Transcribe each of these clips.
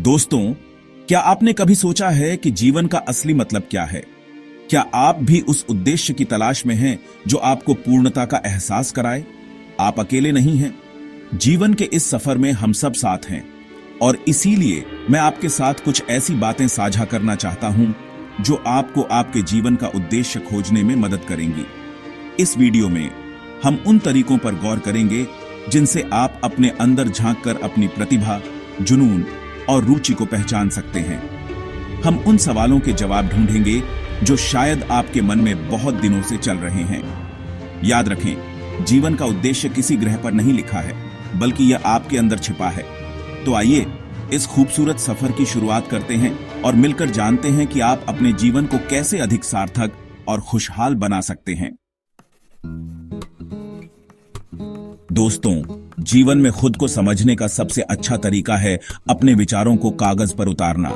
दोस्तों, क्या आपने कभी सोचा है कि जीवन का असली मतलब क्या है? क्या आप भी उस उद्देश्य की तलाश में हैं जो आपको पूर्णता का एहसास कराए? आप अकेले नहीं हैं। जीवन के इस सफर में हम सब साथ हैं और इसीलिए मैं आपके साथ कुछ ऐसी बातें साझा करना चाहता हूं जो आपको आपके जीवन का उद्देश्य खोजने में मदद करेंगी। इस वीडियो में हम उन तरीकों पर गौर करेंगे जिनसे आप अपने अंदर झांककर अपनी प्रतिभा, जुनून और रुचि को पहचान सकते हैं। हम उन सवालों के जवाब ढूंढेंगे जो शायद आपके मन में बहुत दिनों से चल रहे हैं। याद रखें, जीवन का उद्देश्य किसी ग्रह पर नहीं लिखा है, बल्कि यह आपके अंदर छिपा है। तो आइए इस खूबसूरत सफर की शुरुआत करते हैं और मिलकर जानते हैं कि आप अपने जीवन को कैसे अधिक सार्थक और खुशहाल बना सकते हैं। दोस्तों, जीवन में खुद को समझने का सबसे अच्छा तरीका है अपने विचारों को कागज पर उतारना।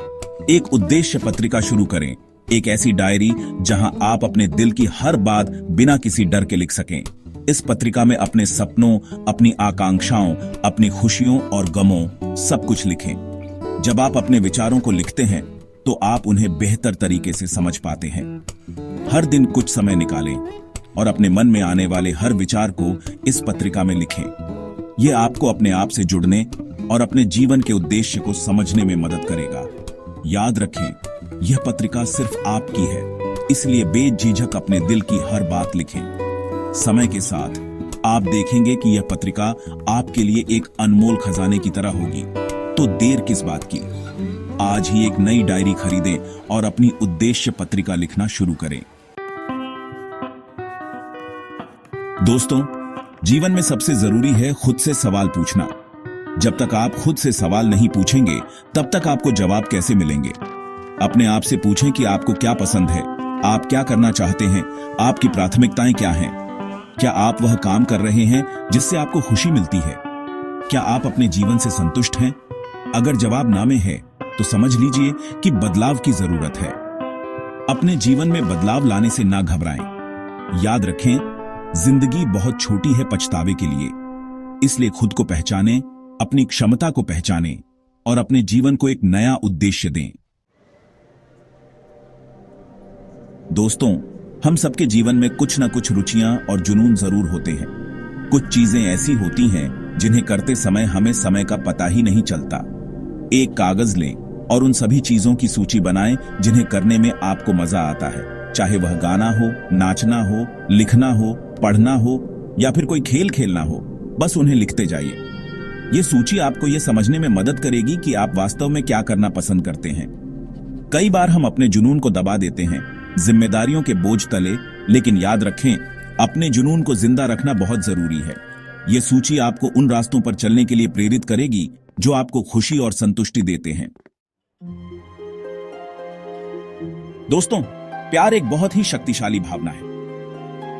एक उद्देश्य पत्रिका शुरू करें, एक ऐसी डायरी जहां आप अपने दिल की हर बात बिना किसी डर के लिख सकें। इस पत्रिका में अपने सपनों, अपनी आकांक्षाओं, अपनी खुशियों और गमों सब कुछ लिखें। जब आप अपने विचारों को लिखते हैं तो आप उन्हें बेहतर तरीके से समझ पाते हैं। हर दिन कुछ समय निकालें और अपने मन में आने वाले हर विचार को इस पत्रिका में लिखें। यह आपको अपने आप से जुड़ने और अपने जीवन के उद्देश्य को समझने में मदद करेगा। याद रखें, यह पत्रिका सिर्फ आपकी है, इसलिए बेझिझक अपने दिल की हर बात लिखें। समय के साथ आप देखेंगे कि यह पत्रिका आपके लिए एक अनमोल खजाने की तरह होगी। तो देर किस बात की? आज ही एक नई डायरी खरीदें और अपनी उद्देश्य पत्रिका लिखना शुरू करें। दोस्तों, जीवन में सबसे जरूरी है खुद से सवाल पूछना। जब तक आप खुद से सवाल नहीं पूछेंगे, तब तक आपको जवाब कैसे मिलेंगे? अपने आप से पूछें कि आपको क्या पसंद है, आप क्या करना चाहते हैं, आपकी प्राथमिकताएं क्या हैं? क्या आप वह काम कर रहे हैं जिससे आपको खुशी मिलती है? क्या आप अपने जीवन से संतुष्ट हैं? अगर जवाब ना में है, तो समझ लीजिए कि बदलाव की जरूरत है। अपने जीवन में बदलाव लाने से ना घबराएं। याद रखें, जिंदगी बहुत छोटी है पछतावे के लिए, इसलिए खुद को पहचानें, अपनी क्षमता को पहचानें और अपने जीवन को एक नया उद्देश्य दें। दोस्तों, हम सबके जीवन में कुछ न कुछ रुचियां और जुनून जरूर होते हैं। कुछ चीजें ऐसी होती हैं जिन्हें करते समय हमें समय का पता ही नहीं चलता। एक कागज लें और उन सभी चीजों की सूची बनाएं जिन्हें करने में आपको मजा आता है, चाहे वह गाना हो, नाचना हो, लिखना हो, पढ़ना हो या फिर कोई खेल खेलना हो। बस उन्हें लिखते जाइए। ये सूची आपको यह समझने में मदद करेगी कि आप वास्तव में क्या करना पसंद करते हैं। कई बार हम अपने जुनून को दबा देते हैं जिम्मेदारियों के बोझ तले, लेकिन याद रखें, अपने जुनून को जिंदा रखना बहुत जरूरी है। यह सूची आपको उन रास्तों पर चलने के लिए प्रेरित करेगी जो आपको खुशी और संतुष्टि देते हैं। दोस्तों, प्यार एक बहुत ही शक्तिशाली भावना है।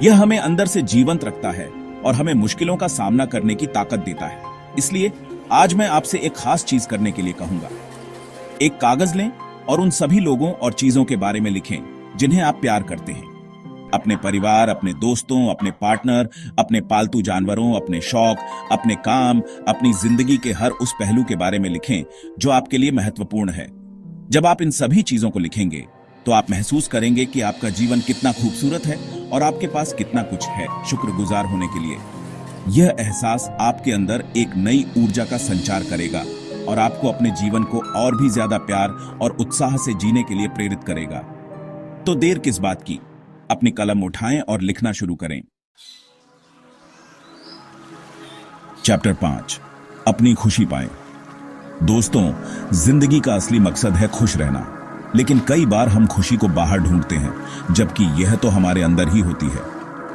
यह हमें अंदर से जीवंत रखता है और हमें मुश्किलों का सामना करने की ताकत देता है। इसलिए आज मैं आपसे एक खास चीज करने के लिए कहूंगा। एक कागज लें और उन सभी लोगों और चीजों के बारे में लिखें जिन्हें आप प्यार करते हैं। अपने परिवार, अपने दोस्तों, अपने पार्टनर, अपने पालतू जानवरों, अपने शौक, अपने काम, अपनी जिंदगी के हर उस पहलू के बारे में लिखें जो आपके लिए महत्वपूर्ण है। जब आप इन सभी चीजों को लिखेंगे तो आप महसूस करेंगे कि आपका जीवन कितना खूबसूरत है और आपके पास कितना कुछ है शुक्रगुजार होने के लिए। यह एहसास आपके अंदर एक नई ऊर्जा का संचार करेगा और आपको अपने जीवन को और भी ज्यादा प्यार और उत्साह से जीने के लिए प्रेरित करेगा। तो देर किस बात की? अपनी कलम उठाएं और लिखना शुरू करें। चैप्टर 5, अपनी खुशी पाएं। दोस्तों, जिंदगी का असली मकसद है खुश रहना, लेकिन कई बार हम खुशी को बाहर ढूंढते हैं, जबकि यह तो हमारे अंदर ही होती है।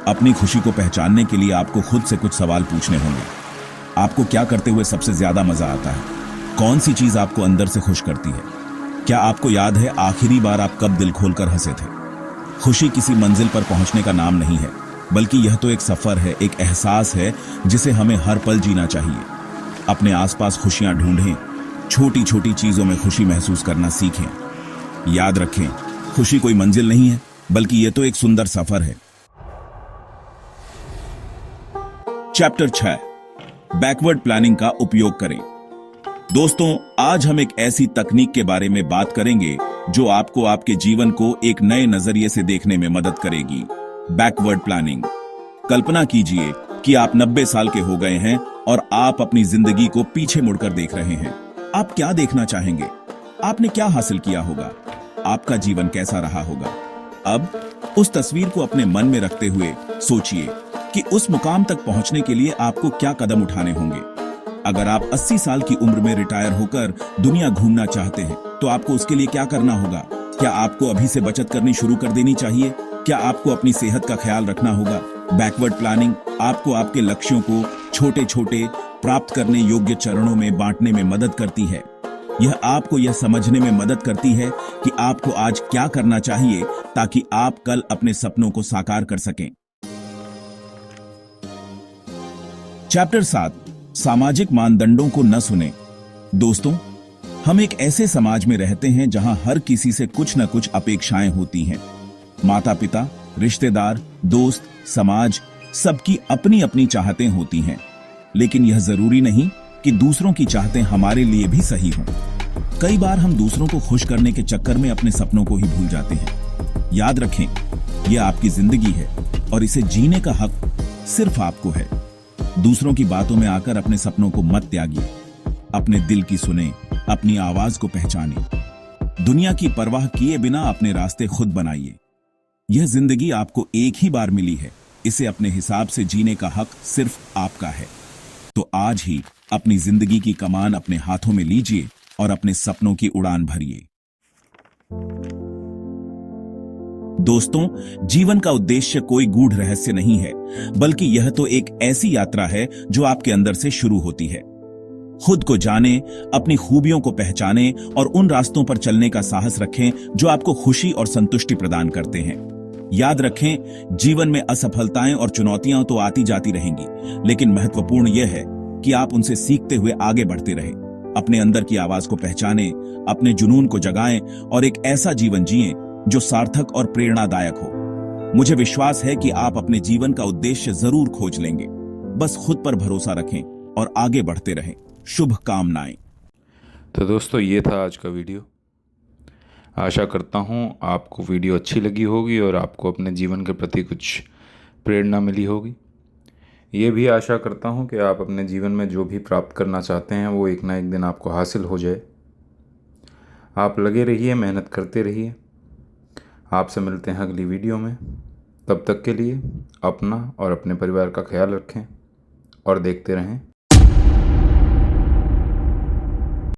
अपनी खुशी को पहचानने के लिए आपको खुद से कुछ सवाल पूछने होंगे। आपको क्या करते हुए सबसे ज्यादा मजा आता है? कौन सी चीज आपको अंदर से खुश करती है? क्या आपको याद है आखिरी बार आप कब दिल खोलकर हंसे थे? खुशी किसी मंजिल पर पहुंचने का नाम नहीं है, बल्कि यह तो एक सफर है, एक एहसास है जिसे हमें हर पल जीना चाहिए। अपने आसपास खुशियां ढूंढें, छोटी छोटी चीजों में खुशी महसूस करना सीखें। याद रखें, खुशी कोई मंजिल नहीं है, बल्कि यह तो एक सुंदर सफर है। चैप्टर 6, बैकवर्ड प्लानिंग का उपयोग करें। दोस्तों, आज हम एक ऐसी तकनीक के बारे में बात करेंगे जो आपको आपके जीवन को एक नए नजरिए से देखने में मदद करेगी। Backward planning. कल्पना कीजिए कि आप 90 साल के हो गए हैं और आप अपनी जिंदगी को पीछे मुड़कर देख रहे हैं। आप क्या देखना चाहेंगे? आपने क्या हासिल किया होगा? आपका जीवन कैसा रहा होगा? अब उस तस्वीर को अपने मन में रखते हुए सोचिए कि उस मुकाम तक पहुंचने के लिए आपको क्या कदम उठाने होंगे। अगर आप 80 साल की उम्र में रिटायर होकर दुनिया घूमना चाहते हैं, तो आपको उसके लिए क्या करना होगा? क्या आपको अभी से बचत करनी शुरू कर देनी चाहिए? क्या आपको अपनी सेहत का ख्याल रखना होगा? बैकवर्ड प्लानिंग आपको आपके लक्ष्यों को छोटे छोटे प्राप्त करने योग्य चरणों में बांटने में मदद करती है। यह आपको यह समझने में मदद करती है कि आपको आज क्या करना चाहिए ताकि आप कल अपने सपनों को साकार कर सकें। चैप्टर 7, सामाजिक मानदंडों को न सुने। दोस्तों, हम एक ऐसे समाज में रहते हैं जहां हर किसी से कुछ न कुछ अपेक्षाएं होती हैं। माता पिता, रिश्तेदार, दोस्त, समाज, सबकी अपनी अपनी चाहतें होती हैं। लेकिन यह जरूरी नहीं कि दूसरों की चाहतें हमारे लिए भी सही हों। कई बार हम दूसरों को खुश करने के चक्कर में अपने सपनों को ही भूल जाते हैं। याद रखें, यह आपकी जिंदगी है और इसे जीने का हक सिर्फ आपको है। दूसरों की बातों में आकर अपने सपनों को मत त्यागिए। अपने दिल की सुने, अपनी आवाज को पहचाने। दुनिया की परवाह किए बिना अपने रास्ते खुद बनाइए। यह जिंदगी आपको एक ही बार मिली है। इसे अपने हिसाब से जीने का हक सिर्फ आपका है। तो आज ही अपनी जिंदगी की कमान अपने हाथों में लीजिए और अपने सपनों की उड़ान भरिए। दोस्तों, जीवन का उद्देश्य कोई गूढ़ रहस्य नहीं है, बल्कि यह तो एक ऐसी यात्रा है जो आपके अंदर से शुरू होती है। खुद को जाने, अपनी खूबियों को पहचाने और उन रास्तों पर चलने का साहस रखें जो आपको खुशी और संतुष्टि प्रदान करते हैं। याद रखें, जीवन में असफलताएं और चुनौतियां तो आती जाती रहेंगी, लेकिन महत्वपूर्ण यह है कि आप उनसे सीखते हुए आगे बढ़ते रहें। अपने अंदर की आवाज को पहचानें, अपने जुनून को जगाएं और एक ऐसा जीवन जिएं जो सार्थक और प्रेरणादायक हो। मुझे विश्वास है कि आप अपने जीवन का उद्देश्य जरूर खोज लेंगे। बस खुद पर भरोसा रखें और आगे बढ़ते रहें। शुभकामनाएं। तो दोस्तों, ये था आज का वीडियो। आशा करता हूँ आपको वीडियो अच्छी लगी होगी और आपको अपने जीवन के प्रति कुछ प्रेरणा मिली होगी। ये भी आशा करता हूँ कि आप अपने जीवन में जो भी प्राप्त करना चाहते हैं वो एक ना एक दिन आपको हासिल हो जाए। आप लगे रहिए, मेहनत करते रहिए। आपसे मिलते हैं अगली वीडियो में। तब तक के लिए अपना और अपने परिवार का ख्याल रखें और देखते रहें